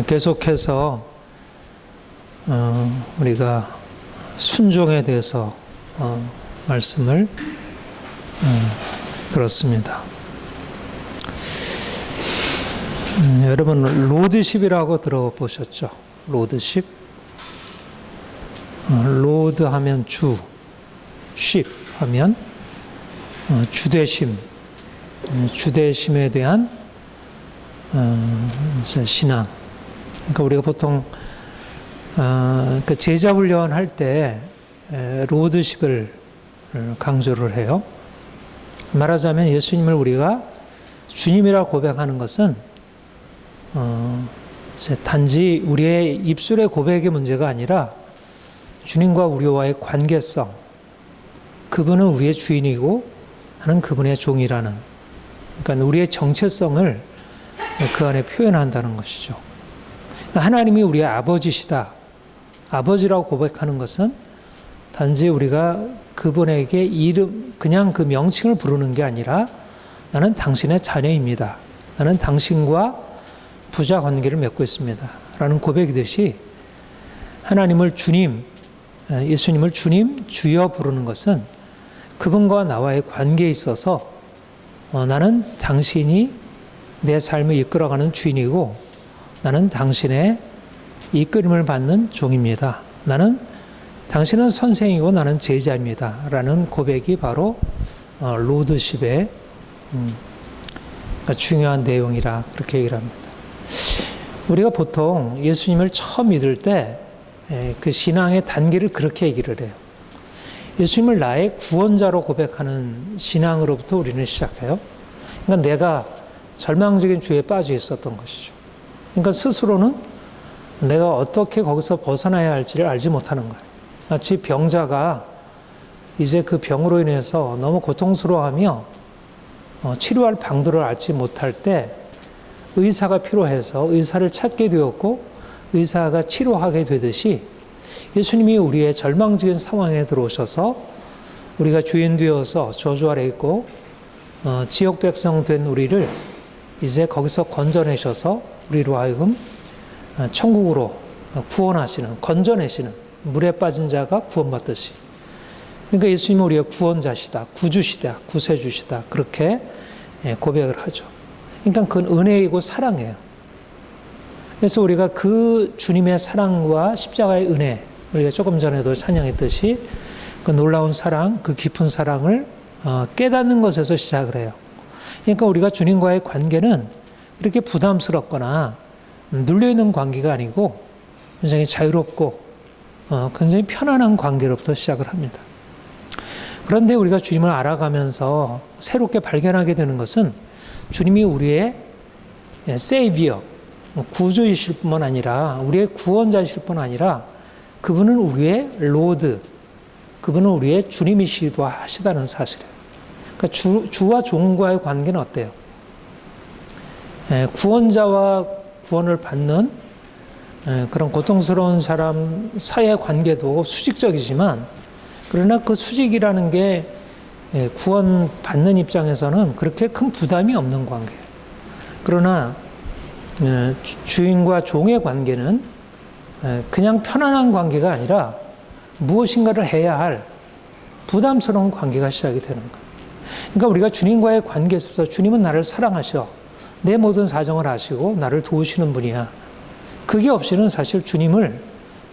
계속해서 우리가 순종에 대해서 말씀을 들었습니다. 여러분 로드십이라고 들어보셨죠? 로드십. 로드 하면 주, 십 하면 주대심, 주대심에 대한 신앙. 그러니까 우리가 보통 그 제자 훈련 할 때 로드십을 강조를 해요. 말하자면 예수님을 우리가 주님이라 고백하는 것은 단지 우리의 입술의 고백의 문제가 아니라 주님과 우리와의 관계성, 그분은 우리의 주인이고 나는 그분의 종이라는, 그러니까 우리의 정체성을 그 안에 표현한다는 것이죠. 하나님이 우리의 아버지시다, 아버지라고 고백하는 것은 단지 우리가 그분에게 이름, 그냥 그 명칭을 부르는 게 아니라 나는 당신의 자녀입니다, 나는 당신과 부자 관계를 맺고 있습니다 라는 고백이듯이, 하나님을 주님, 예수님을 주님, 주여 부르는 것은 그분과 나와의 관계에 있어서 나는 당신이 내 삶을 이끌어가는 주인이고 나는 당신의 이끌림을 받는 종입니다, 나는 당신은 선생이고 나는 제자입니다 라는 고백이 바로 로드십의 중요한 내용이라 그렇게 얘기를 합니다. 우리가 보통 예수님을 처음 믿을 때 그 신앙의 단계를 그렇게 얘기를 해요. 예수님을 나의 구원자로 고백하는 신앙으로부터 우리는 시작해요. 그러니까 내가 절망적인 죄에 빠져 있었던 것이죠. 그러니까 스스로는 내가 어떻게 거기서 벗어나야 할지를 알지 못하는 거예요. 마치 병자가 이제 그 병으로 인해서 너무 고통스러워하며 치료할 방도를 알지 못할 때 의사가 필요해서 의사를 찾게 되었고 의사가 치료하게 되듯이 예수님이 우리의 절망적인 상황에 들어오셔서 우리가 죄인 되어서 저주 아래 있고 지역 백성 된 우리를 이제 거기서 건져내셔서 우리로 하여금 천국으로 구원하시는, 건져내시는, 물에 빠진 자가 구원받듯이, 그러니까 예수님은 우리의 구원자시다, 구주시다, 구세주시다 그렇게 고백을 하죠. 그러니까 그건 은혜이고 사랑이에요. 그래서 우리가 그 주님의 사랑과 십자가의 은혜, 우리가 조금 전에도 찬양했듯이 그 놀라운 사랑, 그 깊은 사랑을 깨닫는 것에서 시작을 해요. 그러니까 우리가 주님과의 관계는 이렇게 부담스럽거나 눌려있는 관계가 아니고 굉장히 자유롭고 굉장히 편안한 관계로부터 시작을 합니다. 그런데 우리가 주님을 알아가면서 새롭게 발견하게 되는 것은 주님이 우리의 세이비어, 구주이실 뿐만 아니라 우리의 구원자이실 뿐 아니라 그분은 우리의 로드, 그분은 우리의 주님이시기도 하시다는 사실이에요. 그러니까 주와 종과의 관계는 어때요? 구원자와 구원을 받는 그런 고통스러운 사람 사이의 관계도 수직적이지만, 그러나 그 수직이라는 게 구원 받는 입장에서는 그렇게 큰 부담이 없는 관계예요. 그러나 주인과 종의 관계는 그냥 편안한 관계가 아니라 무엇인가를 해야 할 부담스러운 관계가 시작이 되는 거예요. 그러니까 우리가 주님과의 관계에서 주님은 나를 사랑하셔, 내 모든 사정을 아시고 나를 도우시는 분이야. 그게 없이는 사실 주님을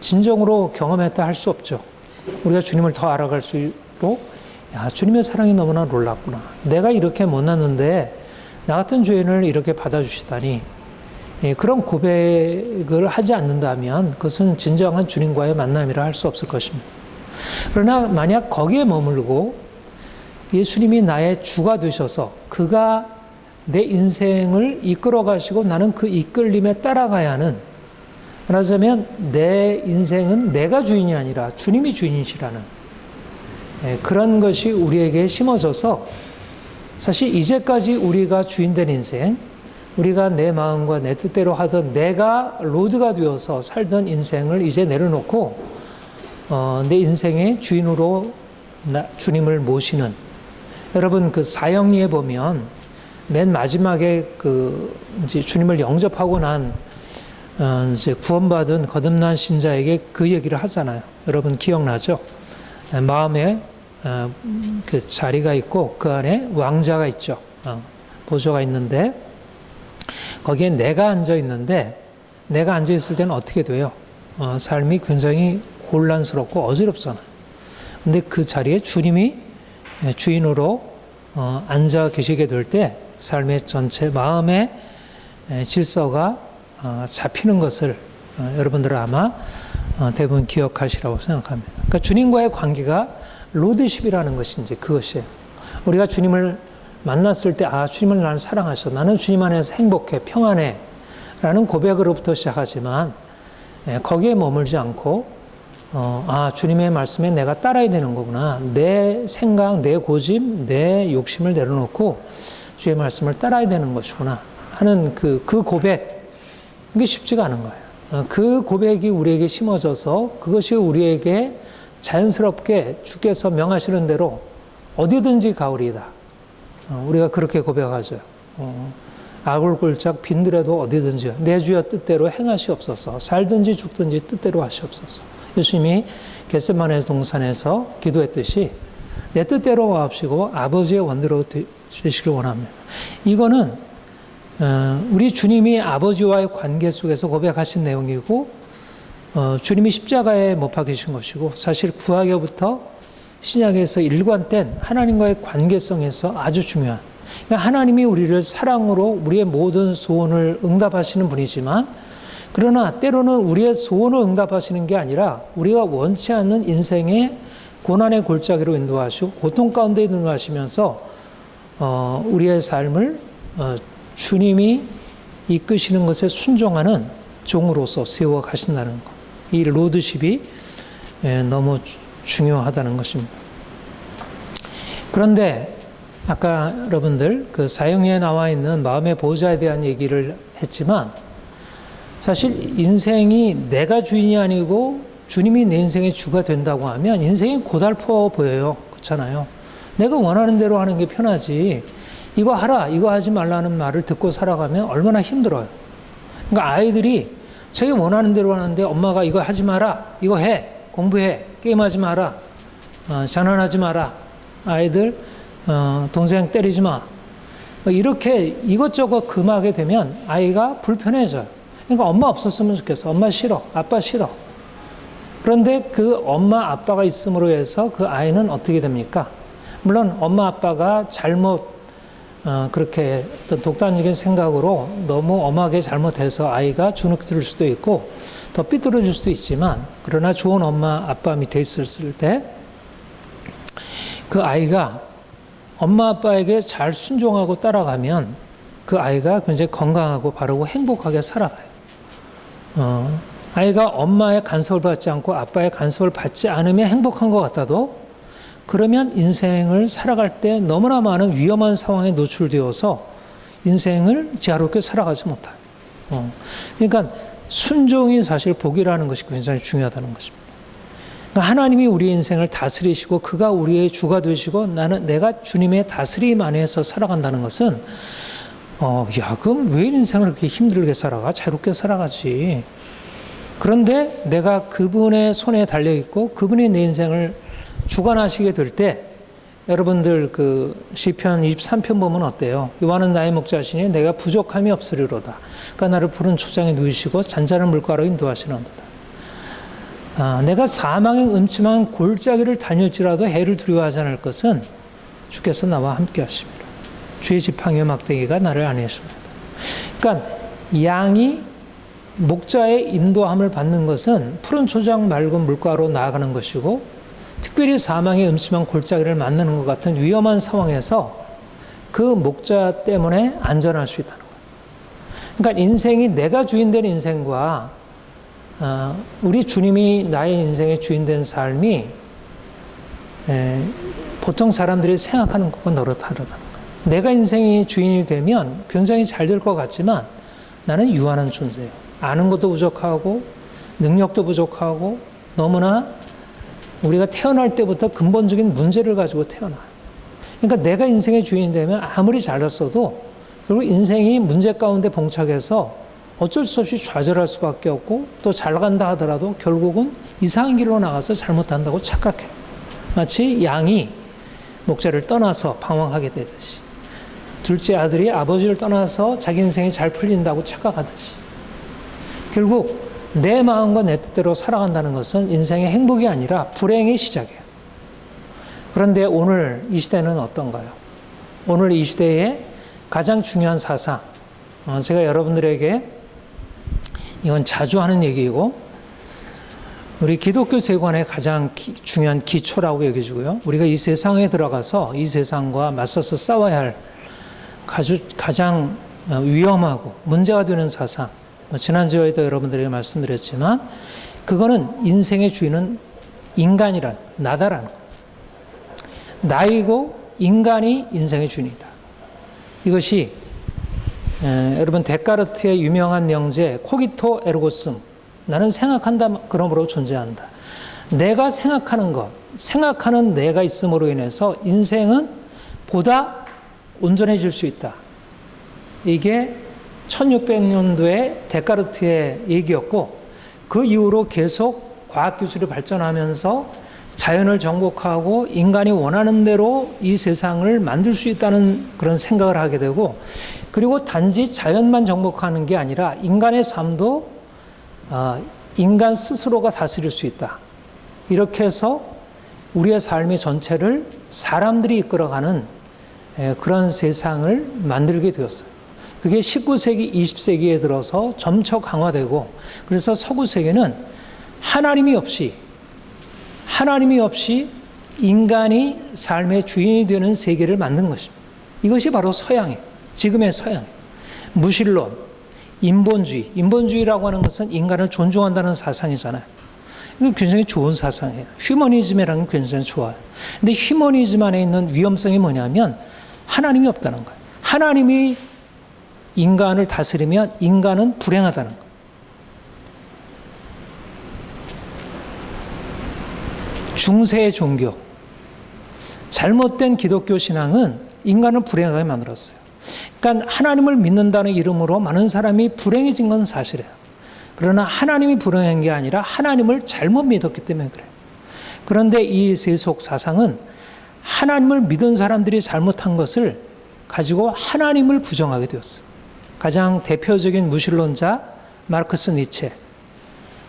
진정으로 경험했다 할 수 없죠. 우리가 주님을 더 알아갈수록 야, 주님의 사랑이 너무나 놀랍구나. 내가 이렇게 못났는데 나 같은 죄인을 이렇게 받아주시다니. 그런 고백을 하지 않는다면 그것은 진정한 주님과의 만남이라 할 수 없을 것입니다. 그러나 만약 거기에 머물고 예수님이 나의 주가 되셔서 그가 내 인생을 이끌어 가시고 나는 그 이끌림에 따라가야 하는, 말하자면 내 인생은 내가 주인이 아니라 주님이 주인이시라는 그런 것이 우리에게 심어져서, 사실 이제까지 우리가 주인된 인생, 우리가 내 마음과 내 뜻대로 하던 내가 로드가 되어서 살던 인생을 이제 내려놓고 내 인생의 주인으로 주님을 모시는, 여러분 그 사형리에 보면 맨 마지막에 그 이제 주님을 영접하고 난 이제 구원받은 거듭난 신자에게 그 얘기를 하잖아요. 여러분 기억나죠? 마음에 그 자리가 있고 그 안에 왕자가 있죠. 보좌가 있는데 거기에 내가 앉아 있는데 내가 앉아 있을 때는 어떻게 돼요? 삶이 굉장히 혼란스럽고 어지럽잖아요. 근데 그 자리에 주님이 주인으로 앉아 계시게 될 때 삶의 전체 마음의 질서가 잡히는 것을 여러분들은 아마 대부분 기억하시라고 생각합니다. 그러니까 주님과의 관계가 로드십이라는 것이 이제 그것이에요. 우리가 주님을 만났을 때, 주님을 나는 사랑하셔. 나는 주님 안에서 행복해, 평안해. 라는 고백으로부터 시작하지만, 거기에 머물지 않고, 주님의 말씀에 내가 따라야 되는 거구나. 내 생각, 내 고집, 내 욕심을 내려놓고 주의 말씀을 따라야 되는 것이구나. 하는 그 고백, 이게 쉽지가 않은 거예요. 그 고백이 우리에게 심어져서 그것이 우리에게 자연스럽게 주께서 명하시는 대로 어디든지 가오리이다. 우리가 그렇게 고백하죠. 아굴골짝 빈들에도 어디든지 내 주여 뜻대로 행하시옵소서. 살든지 죽든지 뜻대로 하시옵소서. 예수님이 겟세마네 동산에서 기도했듯이 내 뜻대로 하옵시고 아버지의 원대로 되시길 원합니다. 이거는 우리 주님이 아버지와의 관계 속에서 고백하신 내용이고 주님이 십자가에 못 박히신 것이고 사실 구약에부터 신약에서 일관된 하나님과의 관계성에서 아주 중요한, 그러니까 하나님이 우리를 사랑으로 우리의 모든 소원을 응답하시는 분이지만 그러나 때로는 우리의 소원을 응답하시는 게 아니라 우리가 원치 않는 인생의 고난의 골짜기로 인도하시고 고통 가운데 인도하시면서 우리의 삶을 주님이 이끄시는 것에 순종하는 종으로서 세워 가신다는 것. 이 로드십이 너무 중요하다는 것입니다. 그런데 아까 여러분들 그 사형리에 나와 있는 마음의 보호자에 대한 얘기를 했지만 사실 인생이 내가 주인이 아니고 주님이 내 인생의 주가 된다고 하면 인생이 고달퍼 보여요. 그렇잖아요. 내가 원하는 대로 하는 게 편하지 이거 하라 이거 하지 말라는 말을 듣고 살아가면 얼마나 힘들어요. 그러니까 아이들이 자기 원하는 대로 하는데 엄마가 이거 하지 마라 이거 해 공부해 게임하지 마라 장난하지 마라 아이들 동생 때리지 마 이렇게 이것저것 금하게 되면 아이가 불편해져요. 그러니까 엄마 없었으면 좋겠어. 엄마 싫어. 아빠 싫어. 그런데 그 엄마 아빠가 있음으로 해서 그 아이는 어떻게 됩니까? 물론 엄마 아빠가 잘못 그렇게 독단적인 생각으로 너무 엄하게 잘못해서 아이가 주눅들 수도 있고 더 삐뚤어질 수도 있지만 그러나 좋은 엄마 아빠 밑에 있었을 때 그 아이가 엄마 아빠에게 잘 순종하고 따라가면 그 아이가 굉장히 건강하고 바르고 행복하게 살아가요. 아이가 엄마의 간섭을 받지 않고 아빠의 간섭을 받지 않으면 행복한 것 같아도 그러면 인생을 살아갈 때 너무나 많은 위험한 상황에 노출되어서 인생을 지혜롭게 살아가지 못해요. 그러니까 순종이 사실 복이라는 것이 굉장히 중요하다는 것입니다. 그러니까 하나님이 우리의 인생을 다스리시고 그가 우리의 주가 되시고 내가 주님의 다스림 안에서 살아간다는 것은 그럼 왜 인생을 그렇게 힘들게 살아가? 자유롭게 살아가지. 그런데 내가 그분의 손에 달려있고 그분이 내 인생을 주관하시게 될 때 여러분들 그 시편 23편 보면 어때요? 여호와는 나의 목자시니 내가 부족함이 없으리로다. 그러니까 나를 푸른 초장에 누이시고 잔잔한 물가로 인도하시는도다. 내가 사망의 음침한 골짜기를 다닐지라도 해를 두려워하지 않을 것은 주께서 나와 함께 하십니다. 주의 지팡이와 막대기가 나를 안위하십니다. 그러니까 양이 목자의 인도함을 받는 것은 푸른 초장 맑은 물가로 나아가는 것이고 특별히 사망의 음침한 골짜기를 만나는 것 같은 위험한 상황에서 그 목자 때문에 안전할 수 있다는 거예요. 그러니까 인생이 내가 주인된 인생과 우리 주님이 나의 인생의 주인된 삶이 보통 사람들이 생각하는 것과 너무 다르다는 거예요. 내가 인생의 주인이 되면 굉장히 잘 될 것 같지만 나는 유한한 존재예요. 아는 것도 부족하고 능력도 부족하고 너무나 우리가 태어날 때부터 근본적인 문제를 가지고 태어나요. 그러니까 내가 인생의 주인이 되면 아무리 잘났어도 결국 인생이 문제 가운데 봉착해서 어쩔 수 없이 좌절할 수밖에 없고 또 잘 간다 하더라도 결국은 이상한 길로 나가서 잘못한다고 착각해요. 마치 양이 목자를 떠나서 방황하게 되듯이 둘째 아들이 아버지를 떠나서 자기 인생이 잘 풀린다고 착각하듯이 결국 내 마음과 내 뜻대로 살아간다는 것은 인생의 행복이 아니라 불행의 시작이에요. 그런데 오늘 이 시대는 어떤가요? 오늘 이 시대의 가장 중요한 사상, 제가 여러분들에게 이건 자주 하는 얘기이고 우리 기독교 세관의 가장 중요한 기초라고 여겨지고요. 우리가 이 세상에 들어가서 이 세상과 맞서서 싸워야 할 가장 위험하고 문제가 되는 사상, 지난주에도 여러분들에게 말씀드렸지만 그거는 인생의 주인은 인간이란 나다라는 것. 나이고 인간이 인생의 주인이다. 이것이 여러분 데카르트의 유명한 명제 코기토 에르고 숨, 나는 생각한다 그러므로 존재한다. 내가 생각하는 것, 생각하는 내가 있음으로 인해서 인생은 보다 온전해질 수 있다. 이게 1600년도에 데카르트의 얘기였고 그 이후로 계속 과학기술이 발전하면서 자연을 정복하고 인간이 원하는 대로 이 세상을 만들 수 있다는 그런 생각을 하게 되고 그리고 단지 자연만 정복하는 게 아니라 인간의 삶도 인간 스스로가 다스릴 수 있다. 이렇게 해서 우리의 삶의 전체를 사람들이 이끌어가는 그런 세상을 만들게 되었어요. 그게 19세기, 20세기에 들어서 점차 강화되고 그래서 서구 세계는 하나님이 없이 인간이 삶의 주인이 되는 세계를 만든 것입니다. 이것이 바로 서양이에요. 지금의 서양. 무신론, 인본주의. 인본주의라고 하는 것은 인간을 존중한다는 사상이잖아요. 이거 굉장히 좋은 사상이에요. 휴머니즘이라는 게 굉장히 좋아요. 근데 휴머니즘 안에 있는 위험성이 뭐냐면 하나님이 없다는 거예요. 하나님이 인간을 다스리면 인간은 불행하다는 거예요. 중세의 종교, 잘못된 기독교 신앙은 인간을 불행하게 만들었어요. 그러니까 하나님을 믿는다는 이름으로 많은 사람이 불행해진 건 사실이에요. 그러나 하나님이 불행한 게 아니라 하나님을 잘못 믿었기 때문에 그래요. 그런데 이 세속 사상은 하나님을 믿은 사람들이 잘못한 것을 가지고 하나님을 부정하게 되었어요. 가장 대표적인 무신론자 마르크스 니체,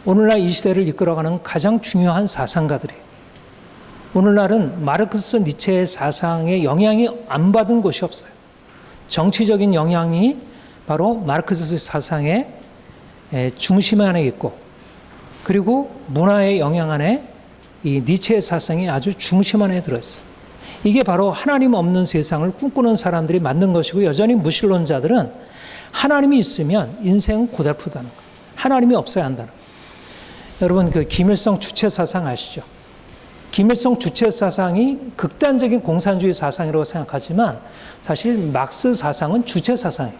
오늘날 이 시대를 이끌어가는 가장 중요한 사상가들이에요. 오늘날은 마르크스 니체의 사상에 영향이 안 받은 곳이 없어요. 정치적인 영향이 바로 마르크스 사상의 중심 안에 있고 그리고 문화의 영향 안에 이 니체의 사상이 아주 중심 안에 들어있어요. 이게 바로 하나님 없는 세상을 꿈꾸는 사람들이 만든 것이고 여전히 무신론자들은 하나님이 있으면 인생은 고달프다는 거예요. 하나님이 없어야 한다는 거예요. 여러분 그 김일성 주체 사상 아시죠? 김일성 주체 사상이 극단적인 공산주의 사상이라고 생각하지만 사실 막스 사상은 주체 사상이에요.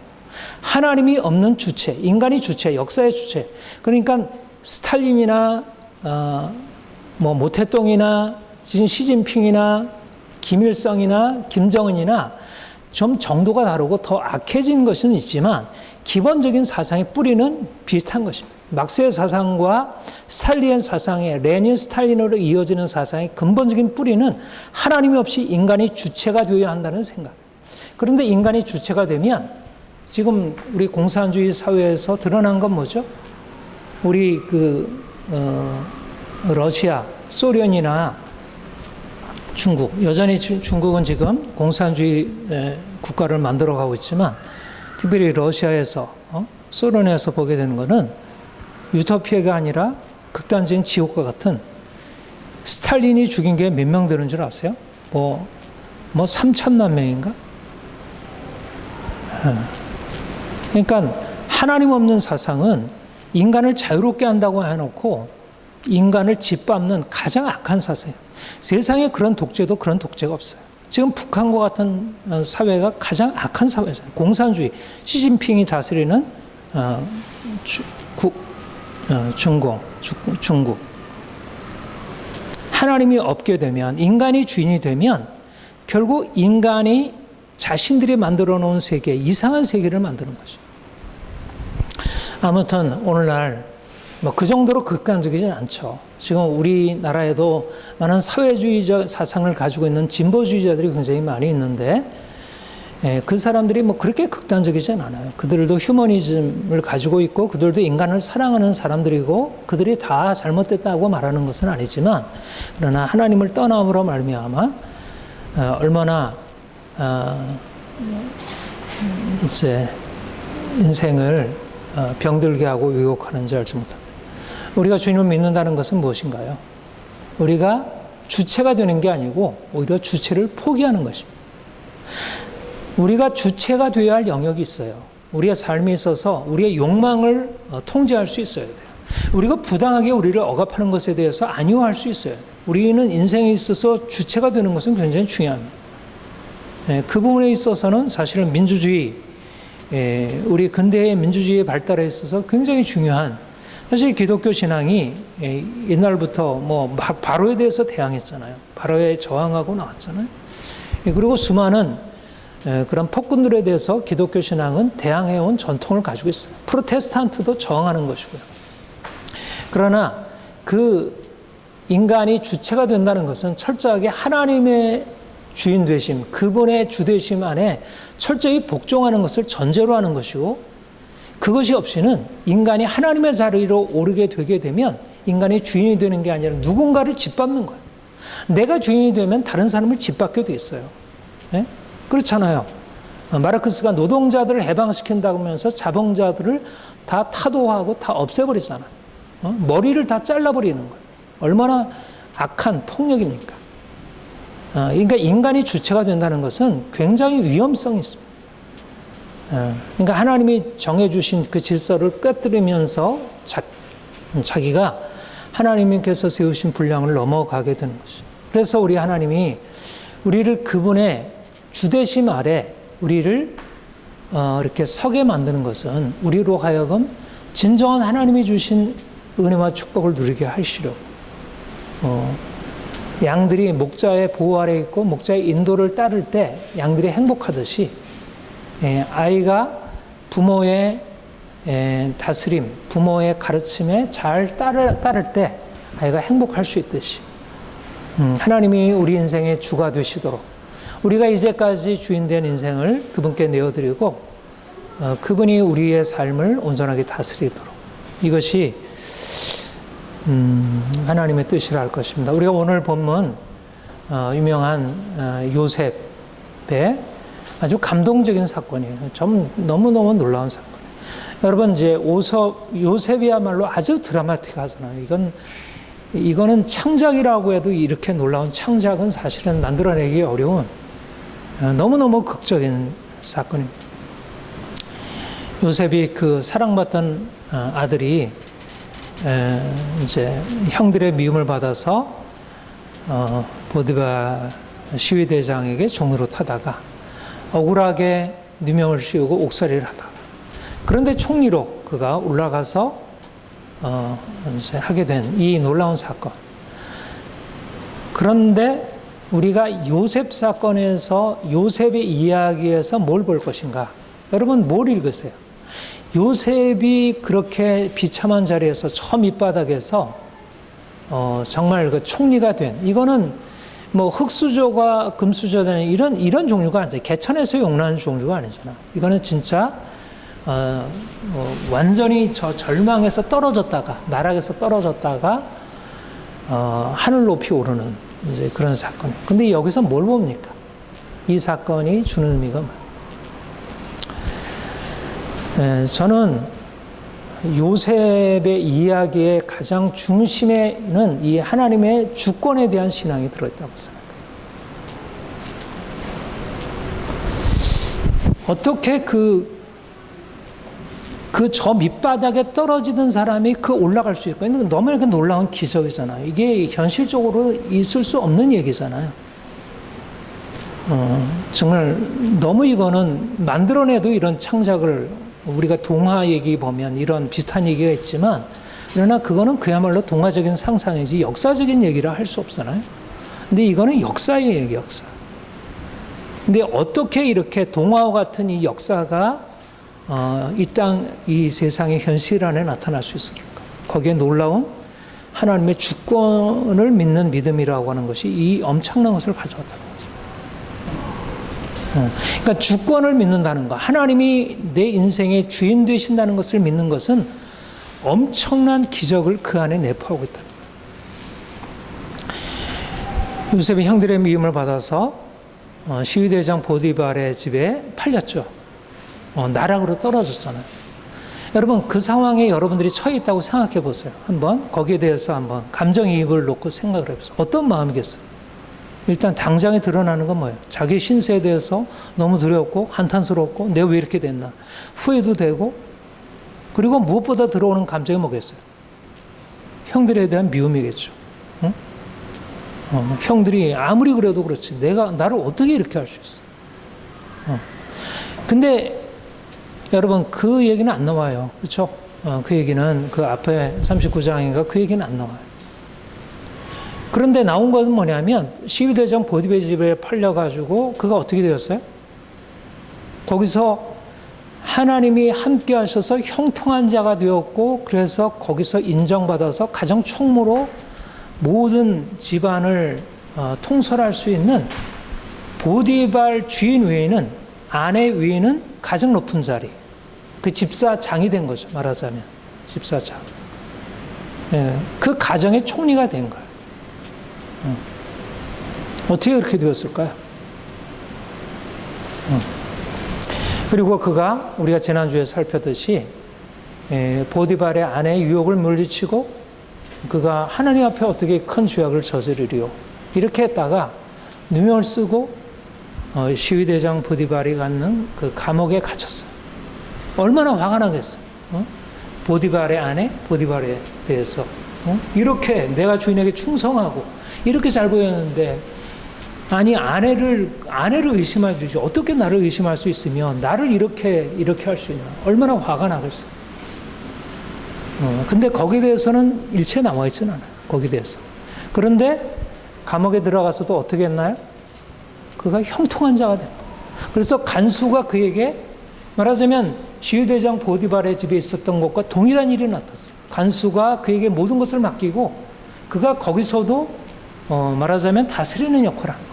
하나님이 없는 주체, 인간이 주체, 역사의 주체. 그러니까 스탈린이나 모태똥이나 지금 시진핑이나 김일성이나 김정은이나 좀 정도가 다르고 더 악해진 것은 있지만 기본적인 사상의 뿌리는 비슷한 것입니다. 막스의 사상과 스탈린 사상의 레닌 스탈린으로 이어지는 사상의 근본적인 뿌리는 하나님이 없이 인간이 주체가 되어야 한다는 생각. 그런데 인간이 주체가 되면 지금 우리 공산주의 사회에서 드러난 건 뭐죠? 우리 러시아, 소련이나 중국, 여전히 중국은 지금 공산주의 국가를 만들어가고 있지만 특별히 러시아에서 소련에서 보게 되는 것은 유토피아가 아니라 극단적인 지옥과 같은 스탈린이 죽인 게 몇 명 되는 줄 아세요? 3천만 명인가? 그러니까 하나님 없는 사상은 인간을 자유롭게 한다고 해놓고 인간을 짓밟는 가장 악한 사상이에요. 세상에 그런 독재도 그런 독재가 없어요. 지금 북한과 같은 사회가 가장 악한 사회잖아요. 공산주의, 시진핑이 다스리는 중국. 하나님이 없게 되면, 인간이 주인이 되면 결국 인간이 자신들이 만들어 놓은 세계, 이상한 세계를 만드는 거죠. 아무튼 오늘날 뭐 그 정도로 극단적이진 않죠. 지금 우리나라에도 많은 사회주의적 사상을 가지고 있는 진보주의자들이 굉장히 많이 있는데 그 사람들이 뭐 그렇게 극단적이진 않아요. 그들도 휴머니즘을 가지고 있고 그들도 인간을 사랑하는 사람들이고 그들이 다 잘못됐다고 말하는 것은 아니지만 그러나 하나님을 떠남으로 말미암아 얼마나 이제 인생을 병들게 하고 왜곡하는지 알지 못합니다. 우리가 주님을 믿는다는 것은 무엇인가요? 우리가 주체가 되는 게 아니고 오히려 주체를 포기하는 것입니다. 우리가 주체가 되어야 할 영역이 있어요. 우리의 삶에 있어서 우리의 욕망을 통제할 수 있어야 돼요. 우리가 부당하게 우리를 억압하는 것에 대해서 안위화할 수 있어요. 우리는 인생에 있어서 주체가 되는 것은 굉장히 중요합니다. 그 부분에 있어서는 사실은 민주주의, 우리 근대의 민주주의의 발달에 있어서 굉장히 중요한, 사실 기독교 신앙이 옛날부터 뭐 바로에 대해서 대항했잖아요. 바로에 저항하고 나왔잖아요. 그리고 수많은 그런 폭군들에 대해서 기독교 신앙은 대항해온 전통을 가지고 있어요. 프로테스탄트도 저항하는 것이고요. 그러나 그 인간이 주체가 된다는 것은 철저하게 하나님의 주인 되심, 그분의 주되심 안에 철저히 복종하는 것을 전제로 하는 것이고, 그것이 없이는 인간이 하나님의 자리로 오르게 되게 되면 인간이 주인이 되는 게 아니라 누군가를 짓밟는 거예요. 내가 주인이 되면 다른 사람을 짓밟게 돼 있어요. 네? 그렇잖아요. 마르크스가 노동자들을 해방시킨다고 하면서 자본자들을 다 타도하고 다 없애버리잖아요. 머리를 다 잘라버리는 거예요. 얼마나 악한 폭력입니까? 그러니까 인간이 주체가 된다는 것은 굉장히 위험성이 있습니다. 그러니까 하나님이 정해주신 그 질서를 깨뜨리면서 자기가 하나님께서 세우신 분량을 넘어가게 되는 것이죠. 그래서 우리 하나님이 우리를 그분의 주되심 아래 우리를 이렇게 서게 만드는 것은 우리로 하여금 진정한 하나님이 주신 은혜와 축복을 누리게 하시려고. 양들이 목자의 보호 아래 있고 목자의 인도를 따를 때 양들이 행복하듯이 아이가 부모의 다스림, 부모의 가르침에 잘 따를 때 아이가 행복할 수 있듯이 하나님이 우리 인생의 주가 되시도록 우리가 이제까지 주인된 인생을 그분께 내어드리고 그분이 우리의 삶을 온전하게 다스리도록, 이것이 하나님의 뜻이라 할 것입니다. 우리가 오늘 본문 유명한 요셉의 아주 감동적인 사건이에요. 좀 너무너무 놀라운 사건이에요. 여러분, 이제 요셉이야말로 아주 드라마틱하잖아요. 이거는 창작이라고 해도 이렇게 놀라운 창작은 사실은 만들어내기 어려운 너무너무 극적인 사건입니다. 요셉이 그 사랑받던 아들이 이제 형들의 미움을 받아서 보디바 시위대장에게 종으로 타다가 억울하게 누명을 씌우고 옥살이를 하다가, 그런데 총리로 그가 올라가서 이제 하게 된 이 놀라운 사건. 그런데 우리가 요셉 사건에서 요셉의 이야기에서 뭘 볼 것인가? 여러분, 뭘 읽으세요? 요셉이 그렇게 비참한 자리에서 저 밑바닥에서 정말 그 총리가 된, 이거는 뭐 흙수저가 금수저되는 이런 종류가 아니잖아요. 개천에서 용나는 종류가 아니잖아. 이거는 진짜 완전히 저 절망에서 떨어졌다가, 나락에서 떨어졌다가 하늘 높이 오르는 이제 그런 사건. 근데 여기서 뭘 봅니까? 이 사건이 주는 의미가 뭐예요? 저는 요셉의 이야기의 가장 중심에는 이 하나님의 주권에 대한 신앙이 들어있다고 생각해요. 어떻게 저 밑바닥에 떨어지던 사람이 올라갈 수 있을까? 너무 놀라운 기적이잖아요. 이게 현실적으로 있을 수 없는 얘기잖아요. 정말 너무 이거는 만들어내도 이런 창작을, 우리가 동화 얘기 보면 이런 비슷한 얘기가 있지만, 그러나 그거는 그야말로 동화적인 상상이지 역사적인 얘기를 할 수 없잖아요. 근데 이거는 역사의 얘기, 역사. 근데 어떻게 이렇게 동화와 같은 이 역사가 이 세상의 현실 안에 나타날 수 있을까? 거기에 놀라운 하나님의 주권을 믿는 믿음이라고 하는 것이 이 엄청난 것을 가져왔다는 거죠. 그러니까 주권을 믿는다는 것, 하나님이 내 인생의 주인 되신다는 것을 믿는 것은 엄청난 기적을 그 안에 내포하고 있다는 거예요. 요셉이 형들의 미움을 받아서 시위대장 보디발의 집에 팔렸죠. 나락으로 떨어졌잖아요. 여러분, 그 상황에 여러분들이 처해 있다고 생각해 보세요. 한번 거기에 대해서 한번 감정이입을 놓고 생각을 해보세요. 어떤 마음이겠어요? 일단 당장에 드러나는 건 뭐예요? 자기 신세에 대해서 너무 두렵고 한탄스럽고 내가 왜 이렇게 됐나 후회도 되고, 그리고 무엇보다 들어오는 감정이 뭐겠어요? 형들에 대한 미움이겠죠. 응? 형들이 아무리 그래도 그렇지 나를 어떻게 이렇게 할 수 있어? 근데 여러분, 그 얘기는 안 나와요. 그렇죠? 그 얘기는 그 앞에 39장인가 그 얘기는 안 나와요. 그런데 나온 것은 뭐냐면 시위대장 보디발 집에 팔려가지고 그가 어떻게 되었어요? 거기서 하나님이 함께 하셔서 형통한 자가 되었고, 그래서 거기서 인정받아서 가정 총무로 모든 집안을 통솔할 수 있는 보디발 주인 외에는, 아내 외에는 가장 높은 자리, 그 집사장이 된 거죠. 말하자면 집사장. 그 가정의 총리가 된 거예요. 어떻게 그렇게 되었을까요? 그리고 그가 우리가 지난주에 살폈듯이 보디발의 아내의 유혹을 물리치고 그가 하나님 앞에 어떻게 큰 죄악을 저지르리요, 이렇게 했다가 누명을 쓰고 시위대장 보디발이 갖는 그 감옥에 갇혔어요. 얼마나 화가 나겠어요. 보디발의 아내 보디발에 대해서 이렇게 내가 주인에게 충성하고 이렇게 잘 보였는데, 아니 아내를 의심할 수 있지, 어떻게 나를 의심할 수 있으며 나를 이렇게 할 수 있나, 얼마나 화가 나겠어요. 근데 거기에 대해서는 일체 나와 있지는 않아요. 거기에 대해서. 그런데 감옥에 들어가서도 어떻게 했나요? 그가 형통한 자가 됩니다. 그래서 간수가 그에게, 말하자면 시위대장 보디발의 집에 있었던 것과 동일한 일이 나타났어요. 간수가 그에게 모든 것을 맡기고 그가 거기서도 말하자면 다스리는 역할을 한 거예요.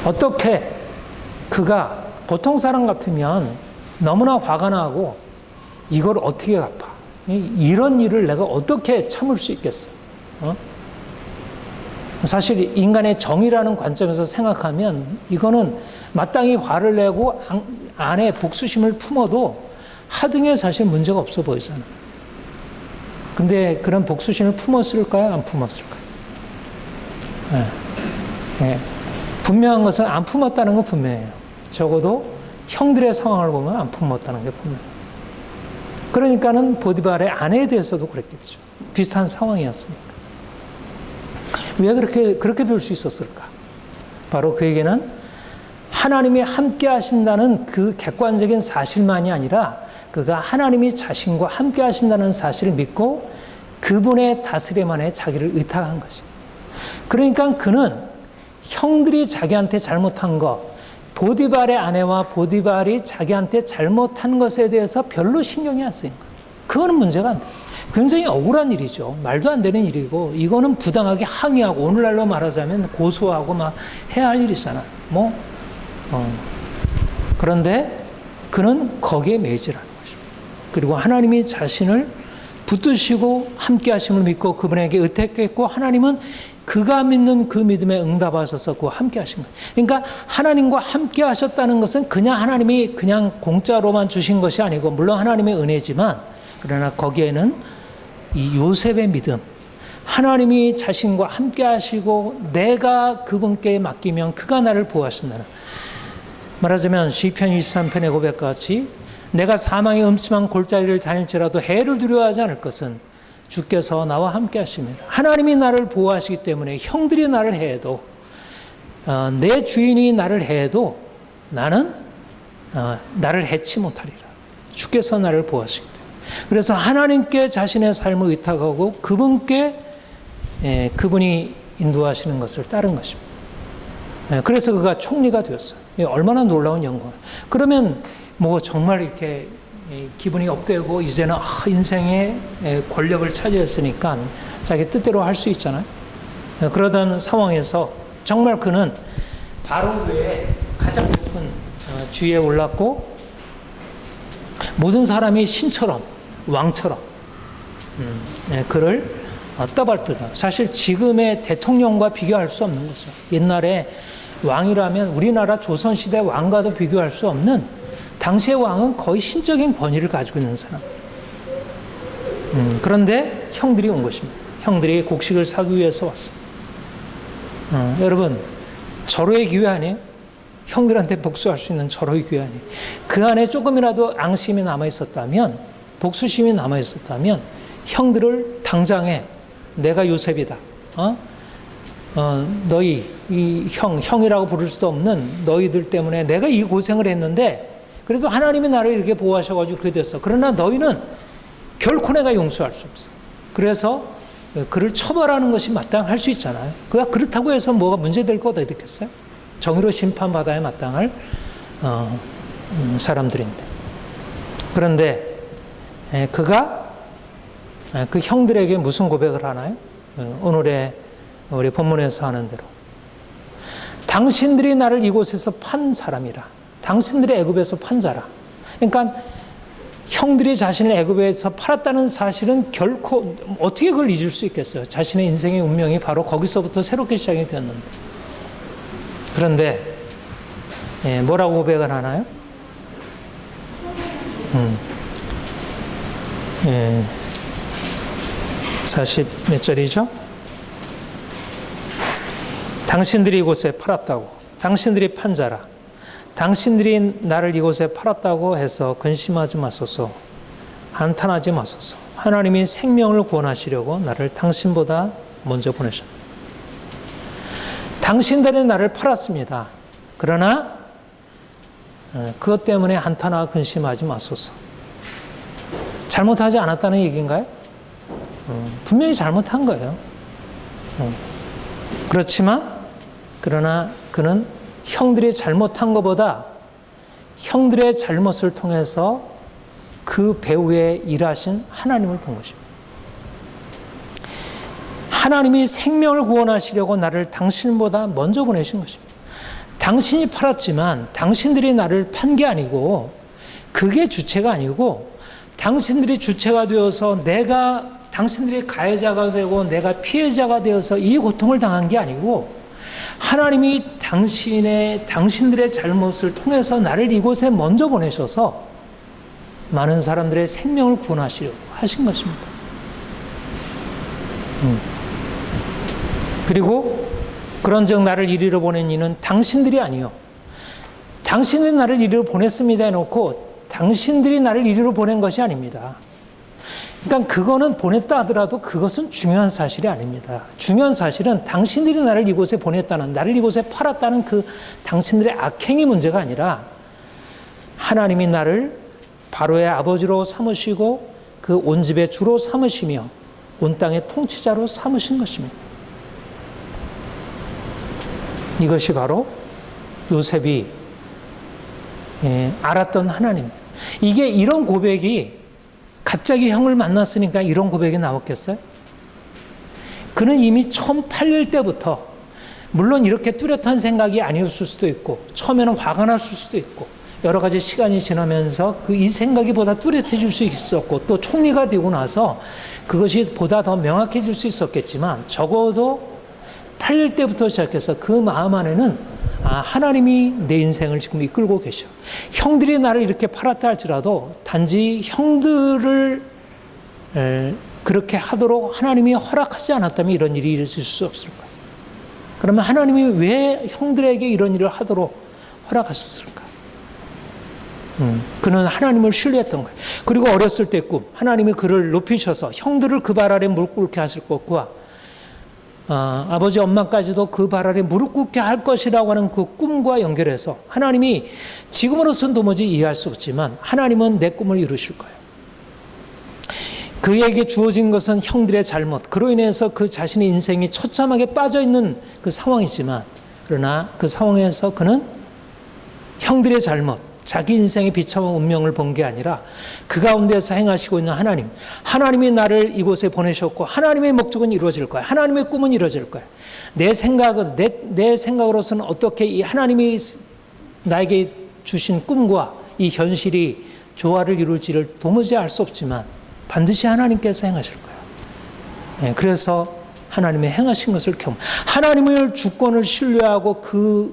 어떻게 그가 보통 사람 같으면 너무나 화가 나고 이걸 어떻게 갚아? 이런 일을 내가 어떻게 참을 수 있겠어? 사실 인간의 정의라는 관점에서 생각하면 이거는 마땅히 화를 내고 안에 복수심을 품어도 하등에 사실 문제가 없어 보이잖아요. 근데 그런 복수심을 품었을까요? 안 품었을까요? 분명한 것은 안 품었다는 건 분명해요. 적어도 형들의 상황을 보면 안 품었다는 게 분명해요. 그러니까는 보디발의 아내에 대해서도 그랬겠죠. 비슷한 상황이었으니까. 왜 그렇게 될 수 있었을까? 바로 그에게는 하나님이 함께 하신다는 그 객관적인 사실만이 아니라 그가 하나님이 자신과 함께 하신다는 사실을 믿고 그분의 다스림 안에 자기를 의탁한 것이에요. 그러니까 그는 형들이 자기한테 잘못한 것, 보디발의 아내와 보디발이 자기한테 잘못한 것에 대해서 별로 신경이 안 쓰인 거예요. 그거는 문제가 안 돼요. 굉장히 억울한 일이죠. 말도 안 되는 일이고, 이거는 부당하게 항의하고, 오늘날로 말하자면 고소하고 막 해야 할 일이잖아요. 그런데 그는 거기에 매질하는 것입니다. 그리고 하나님이 자신을 붙드시고 함께 하심을 믿고 그분에게 의택했고, 하나님은 그가 믿는 그 믿음에 응답하셔서 그와 함께 하신 거예요. 그러니까 하나님과 함께 하셨다는 것은 그냥 하나님이 그냥 공짜로만 주신 것이 아니고, 물론 하나님의 은혜지만, 그러나 거기에는 이 요셉의 믿음, 하나님이 자신과 함께 하시고 내가 그분께 맡기면 그가 나를 보호하신다는, 말하자면 시편 23편의 고백같이 내가 사망의 음침한 골짜기를 다닐지라도 해를 두려워하지 않을 것은 주께서 나와 함께 하십니다. 하나님이 나를 보호하시기 때문에 형들이 나를 해도, 내 주인이 나를 해도 나는 나를 해치 못하리라. 주께서 나를 보호하시기 때문에. 그래서 하나님께 자신의 삶을 의탁하고 그분께 그분이 인도하시는 것을 따른 것입니다. 그래서 그가 총리가 되었어요. 얼마나 놀라운 영광. 그러면 뭐 정말 이렇게 기분이 업되고 이제는 인생의 권력을 차지했으니까 자기 뜻대로 할 수 있잖아요. 그러던 상황에서 정말 그는 바로 위에 가장 높은 주위에 올랐고 모든 사람이 신처럼 왕처럼 그를 떠발뜨다. 사실 지금의 대통령과 비교할 수 없는 거죠. 옛날에 왕이라면 우리나라 조선시대 왕과도 비교할 수 없는, 당시의 왕은 거의 신적인 권위를 가지고 있는 사람. 그런데 형들이 온 것입니다. 형들이 곡식을 사기 위해서 왔어요. 여러분, 절호의 기회 아니에요? 형들한테 복수할 수 있는 절호의 기회 아니에요? 그 안에 조금이라도 앙심이 남아있었다면, 복수심이 남아있었다면 형들을 당장에 내가 요셉이다. 너희 이 형이라고 부를 수도 없는 너희들 때문에 내가 이 고생을 했는데 그래도 하나님이 나를 이렇게 보호하셔가지고 그렇게 됐어. 그러나 너희는 결코 내가 용서할 수 없어. 그래서 그를 처벌하는 것이 마땅할 수 있잖아요. 그렇다고 해서 뭐가 문제될 거 어디 있겠어요? 정의로 심판받아야 마땅할 사람들인데. 그런데 그가 그 형들에게 무슨 고백을 하나요? 오늘의 우리 본문에서 하는 대로 당신들이 나를 이곳에서 판 사람이라. 당신들이 애굽에서 판 자라. 그러니까 형들이 자신을 애굽에서 팔았다는 사실은 결코 어떻게 그걸 잊을 수 있겠어요? 자신의 인생의 운명이 바로 거기서부터 새롭게 시작이 되었는데. 그런데 뭐라고 고백을 하나요? 40 몇 절이죠? 당신들이 이곳에 팔았다고, 당신들이 판 자라. 당신들이 나를 이곳에 팔았다고 해서 근심하지 마소서, 한탄하지 마소서. 하나님이 생명을 구원하시려고 나를 당신보다 먼저 보내셨다. 당신들이 나를 팔았습니다. 그러나 그것 때문에 한탄하고 근심하지 마소서. 잘못하지 않았다는 얘기인가요? 분명히 잘못한 거예요. 그러나 그는 형들이 잘못한 것보다 형들의 잘못을 통해서 그 배후에 일하신 하나님을 본 것입니다. 하나님이 생명을 구원하시려고 나를 당신보다 먼저 보내신 것입니다. 당신이 팔았지만 당신들이 나를 판 게 아니고, 그게 주체가 아니고, 당신들이 주체가 되어서 당신들이 가해자가 되고 내가 피해자가 되어서 이 고통을 당한 게 아니고, 하나님이 당신들의 잘못을 통해서 나를 이곳에 먼저 보내셔서 많은 사람들의 생명을 구원하시려고 하신 것입니다. 그리고 그런즉 나를 이리로 보낸 이는 당신들이 아니요, 당신들이 나를 이리로 보냈습니다 해놓고 당신들이 나를 이리로 보낸 것이 아닙니다. 그러니까 그거는 보냈다 하더라도 그것은 중요한 사실이 아닙니다. 중요한 사실은 당신들이 나를 이곳에 보냈다는, 나를 이곳에 팔았다는 그 당신들의 악행이 문제가 아니라 하나님이 나를 바로의 아버지로 삼으시고 그 온 집의 주로 삼으시며 온 땅의 통치자로 삼으신 것입니다. 이것이 바로 요셉이 알았던 하나님. 이게 이런 고백이 갑자기 형을 만났으니까 이런 고백이 나왔겠어요? 그는 이미 처음 팔릴 때부터, 물론 이렇게 뚜렷한 생각이 아니었을 수도 있고 처음에는 화가 났을 수도 있고 여러 가지 시간이 지나면서 이 생각이 보다 뚜렷해질 수 있었고 또 총리가 되고 나서 그것이 보다 더 명확해질 수 있었겠지만, 적어도 팔릴 때부터 시작해서 그 마음 안에는 하나님이 내 인생을 지금 이끌고 계셔. 형들이 나를 이렇게 팔았다 할지라도 단지 형들을 그렇게 하도록 하나님이 허락하지 않았다면 이런 일이 있을 수 없을 거예요. 그러면 하나님이 왜 형들에게 이런 일을 하도록 허락하셨을까? 그는 하나님을 신뢰했던 거예요. 그리고 어렸을 때 꿈, 하나님이 그를 높이셔서 형들을 그 발 아래 무릎 꿇게 하실 것과 아버지 엄마까지도 그 발 아래 무릎 꿇게 할 것이라고 하는 그 꿈과 연결해서 하나님이 지금으로서는 도무지 이해할 수 없지만 하나님은 내 꿈을 이루실 거예요. 그에게 주어진 것은 형들의 잘못, 그로 인해서 그 자신의 인생이 처참하게 빠져있는 그 상황이지만, 그러나 그 상황에서 그는 형들의 잘못, 자기 인생의 비참한 운명을 본 게 아니라 그 가운데서 행하시고 있는 하나님, 하나님이 나를 이곳에 보내셨고 하나님의 목적은 이루어질 거야. 하나님의 꿈은 이루어질 거야. 내 생각은 내 생각으로서는 어떻게 이 하나님이 나에게 주신 꿈과 이 현실이 조화를 이룰지를 도무지 알 수 없지만 반드시 하나님께서 행하실 거예요. 그래서 하나님의 행하신 것을 하나님을 주권을 신뢰하고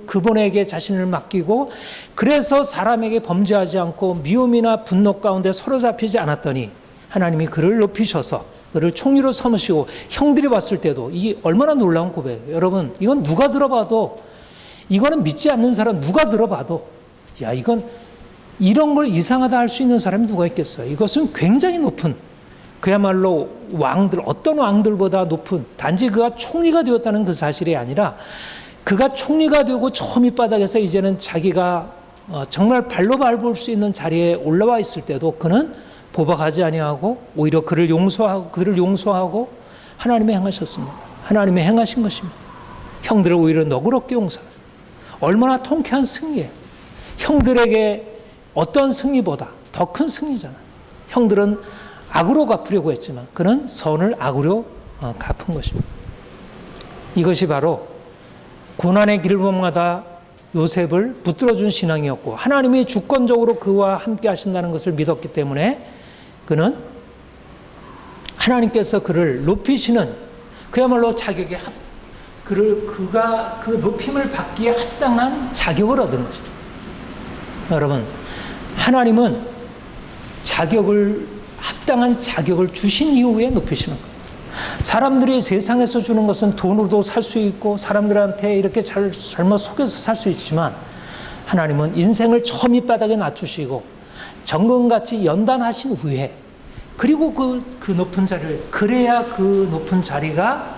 그분에게 자신을 맡기고, 그래서 사람에게 범죄하지 않고 미움이나 분노 가운데 사로잡히지 않았더니 하나님이 그를 높이셔서 그를 총리로 삼으시고, 형들이 봤을 때도 이 얼마나 놀라운 고백이에요. 여러분, 이건 누가 들어봐도, 이거는 믿지 않는 사람 누가 들어봐도 야, 이건 이런 걸 이상하다 할 수 있는 사람이 누가 있겠어요. 이것은 굉장히 높은, 그야말로 왕들, 어떤 왕들보다 높은, 단지 그가 총리가 되었다는 그 사실이 아니라 그가 총리가 되고 저 밑바닥에서 이제는 자기가 정말 발로 밟을 수 있는 자리에 올라와 있을 때도 그는 보복하지 아니하고 오히려 그를 용서하고 하나님이 행하셨습니다. 하나님이 행하신 것입니다. 형들을 오히려 너그럽게 용서하죠. 얼마나 통쾌한 승리예요. 형들에게 어떤 승리보다 더 큰 승리잖아요. 형들은 악으로 갚으려고 했지만 그는 선을 악으로 갚은 것입니다. 이것이 바로 고난의 길목마다 요셉을 붙들어준 신앙이었고, 하나님이 주권적으로 그와 함께 하신다는 것을 믿었기 때문에 그는 하나님께서 그를 높이시는, 그야말로 자격에 그가 그 높임을 받기에 합당한 자격을 얻은 것입니다. 여러분, 하나님은 합당한 자격을 주신 이후에 높이시는 거예요. 사람들이 세상에서 주는 것은 돈으로도 살 수 있고 사람들한테 이렇게 잘못 속여서 살 수 있지만, 하나님은 인생을 저 밑바닥에 낮추시고 정금같이 연단하신 후에, 그리고 그 높은 자리를, 그래야 그 높은 자리가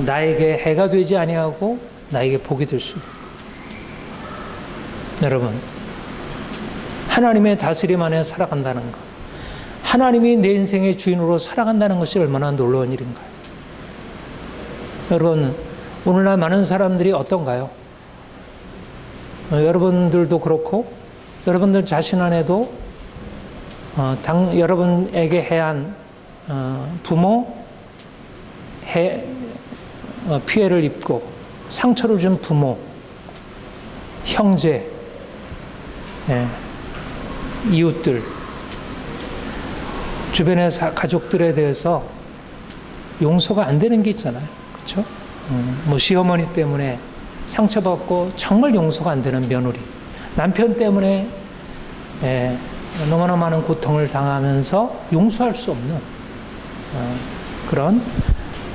나에게 해가 되지 아니하고 나에게 복이 될 수 있어요. 여러분, 하나님의 다스림 안에 살아간다는 것, 하나님이 내 인생의 주인으로 살아간다는 것이 얼마나 놀라운 일인가요? 여러분, 오늘날 많은 사람들이 어떤가요? 여러분들도 그렇고 여러분들 자신 안에도 여러분에게 해한 부모, 피해를 입고 상처를 준 부모, 형제, 이웃들, 주변의 가족들에 대해서 용서가 안 되는 게 있잖아요. 그렇죠? 뭐 시어머니 때문에 상처받고 정말 용서가 안 되는 며느리, 남편 때문에 너무나 많은 고통을 당하면서 용서할 수 없는 그런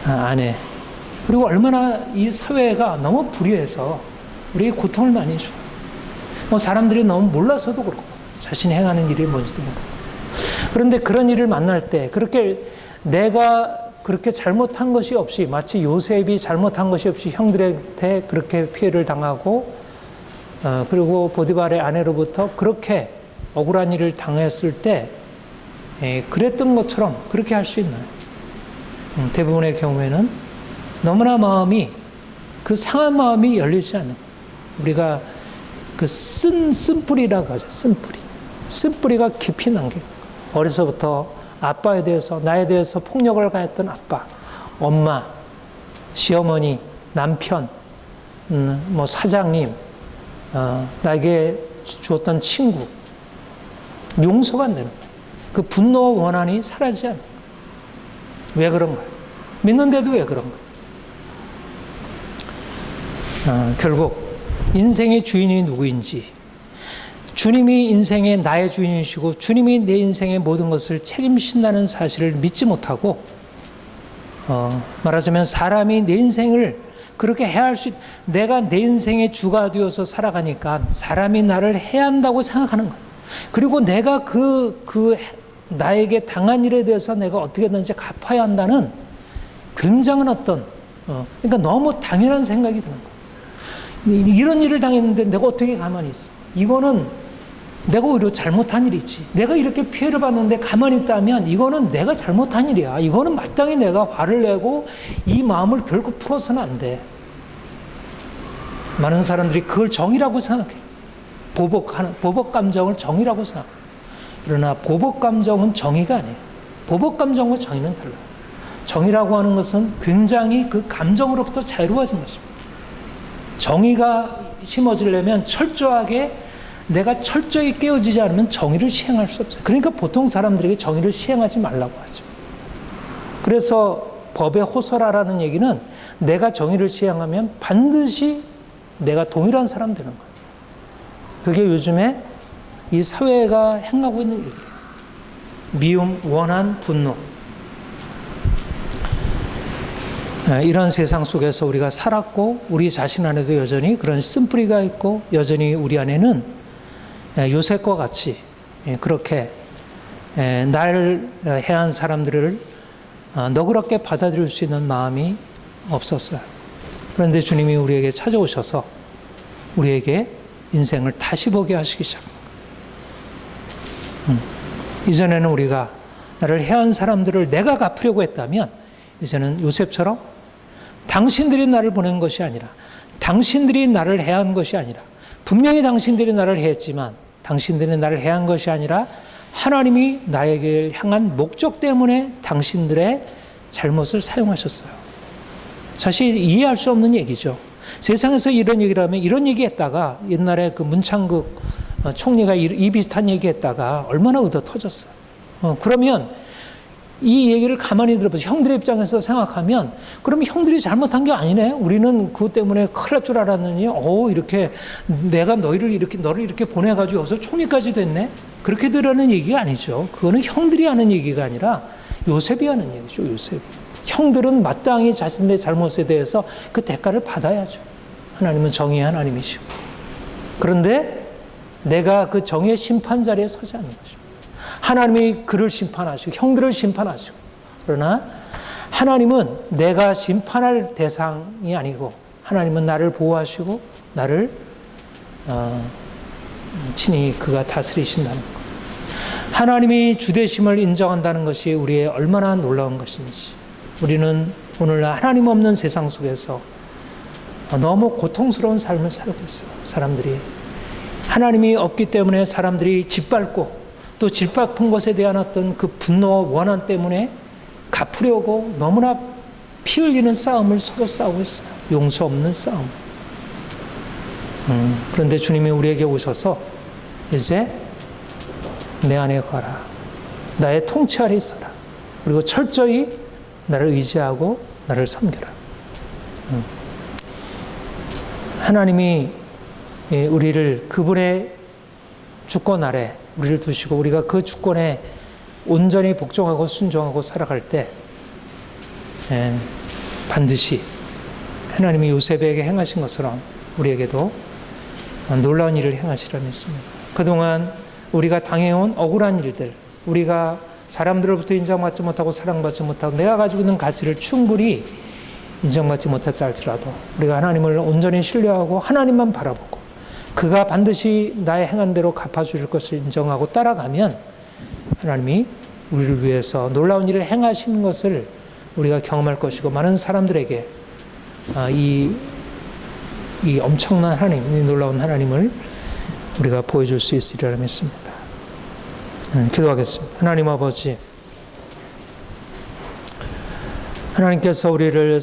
아내, 그리고 얼마나 이 사회가 너무 불의해서 우리에게 고통을 많이 줘요. 뭐 사람들이 너무 몰라서도 그렇고 자신이 행하는 일이 뭔지도 모르고. 그런데 그런 일을 만날 때 그렇게 내가 그렇게 잘못한 것이 없이, 마치 요셉이 잘못한 것이 없이 형들한테 그렇게 피해를 당하고 그리고 보디발의 아내로부터 그렇게 억울한 일을 당했을 때 그랬던 것처럼 그렇게 할 수 있나요? 대부분의 경우에는 너무나 그 상한 마음이 열리지 않는, 우리가 그 쓴뿌리라고 하죠. 쓴뿌리가 깊이 남겨. 어려서부터 아빠에 대해서, 나에 대해서 폭력을 가했던 아빠, 엄마, 시어머니, 남편, 뭐 사장님, 나에게 주었던 친구, 용서가 안 되는 거예요. 그 분노와 원한이 사라지지 않는 거예요. 왜 그런가요? 믿는데도 왜 그런가요? 결국 인생의 주인이 누구인지, 주님이 인생의 나의 주인이시고 주님이 내 인생의 모든 것을 책임진다는 사실을 믿지 못하고, 말하자면 사람이 내 인생을 그렇게 해야 할 수 내가 내 인생의 주가 되어서 살아가니까 사람이 나를 해야 한다고 생각하는 거예요. 그리고 내가 나에게 당한 일에 대해서 내가 어떻게든지 갚아야 한다는 굉장한 그러니까 너무 당연한 생각이 드는 거예요. 이런 일을 당했는데 내가 어떻게 가만히 있어? 이거는 내가 오히려 잘못한 일이지. 내가 이렇게 피해를 받는데 가만히 있다면 이거는 내가 잘못한 일이야. 이거는 마땅히 내가 화를 내고 이 마음을 결국 풀어서는 안 돼. 많은 사람들이 그걸 정의라고 생각해. 보복 감정을 정의라고 생각합니다. 그러나 보복 감정은 정의가 아니에요. 보복 감정과 정의는 달라요. 정의라고 하는 것은 굉장히 그 감정으로부터 자유로워진 것입니다. 정의가 심어지려면 내가 철저히 깨어지지 않으면 정의를 시행할 수 없어요. 그러니까 보통 사람들에게 정의를 시행하지 말라고 하죠. 그래서 법의 호소라라는 얘기는 내가 정의를 시행하면 반드시 내가 동일한 사람 되는 거예요. 그게 요즘에 이 사회가 행하고 있는 일이에요. 미움, 원한, 분노. 이런 세상 속에서 우리가 살았고 우리 자신 안에도 여전히 그런 쓴뿌리가 있고 여전히 우리 안에는 요셉과 같이 그렇게 나를 해한 사람들을 너그럽게 받아들일 수 있는 마음이 없었어요. 그런데 주님이 우리에게 찾아오셔서 우리에게 인생을 다시 보게 하시기 시작합니다. 이전에는 우리가 나를 해한 사람들을 내가 갚으려고 했다면 이제는 요셉처럼 당신들이 나를 보낸 것이 아니라 당신들이 나를 해한 것이 아니라 분명히 당신들이 나를 해했지만 당신들이 나를 해한 것이 아니라 하나님이 나에게 향한 목적 때문에 당신들의 잘못을 사용하셨어요. 사실 이해할 수 없는 얘기죠. 세상에서 이런 얘기를 하면 이런 얘기 했다가 옛날에 그 문창극 총리가 이 비슷한 얘기 했다가 얼마나 얻어 터졌어요. 그러면 이 얘기를 가만히 들어보세요. 형들의 입장에서 생각하면 그러면 형들이 잘못한 게 아니네. 우리는 그것 때문에 큰일 날 줄 알았느니 이렇게 내가 너를 이렇게 보내가지고 여기서 총리까지 됐네. 그렇게 되라는 얘기가 아니죠. 그거는 형들이 하는 얘기가 아니라 요셉이 하는 얘기죠. 요셉이. 형들은 마땅히 자신의 잘못에 대해서 그 대가를 받아야죠. 하나님은 정의의 하나님이시고. 그런데 내가 그 정의의 심판 자리에 서지 않는 것입니다. 하나님이 그를 심판하시고 형들을 심판하시고 그러나 하나님은 내가 심판할 대상이 아니고 하나님은 나를 보호하시고 나를 친히 그가 다스리신다는 것. 하나님이 주되심을 인정한다는 것이 우리의 얼마나 놀라운 것인지. 우리는 오늘날 하나님 없는 세상 속에서 너무 고통스러운 삶을 살고 있어요. 사람들이 하나님이 없기 때문에 사람들이 짓밟고 또 짓밟은 것에 대한 어떤 그 분노와 원한 때문에 갚으려고 너무나 피 흘리는 싸움을 서로 싸우고 있어요. 용서 없는 싸움. 그런데 주님이 우리에게 오셔서 이제 내 안에 거라. 나의 통치 아래 있어라. 그리고 철저히 나를 의지하고 나를 섬겨라. 하나님이 우리를 그분의 주권 아래 우리를 두시고 우리가 그 주권에 온전히 복종하고 순종하고 살아갈 때 반드시 하나님이 요셉에게 행하신 것처럼 우리에게도 놀라운 일을 행하시리라 믿습니다. 그동안 우리가 당해온 억울한 일들, 우리가 사람들로부터 인정받지 못하고 사랑받지 못하고 내가 가지고 있는 가치를 충분히 인정받지 못했다 할지라도 우리가 하나님을 온전히 신뢰하고 하나님만 바라보고 그가 반드시 나의 행한 대로 갚아주실 것을 인정하고 따라가면 하나님이 우리를 위해서 놀라운 일을 행하시는 것을 우리가 경험할 것이고 많은 사람들에게 이 엄청난 하나님, 이 놀라운 하나님을 우리가 보여줄 수 있으리라 믿습니다. 기도하겠습니다. 하나님 아버지, 하나님께서 우리를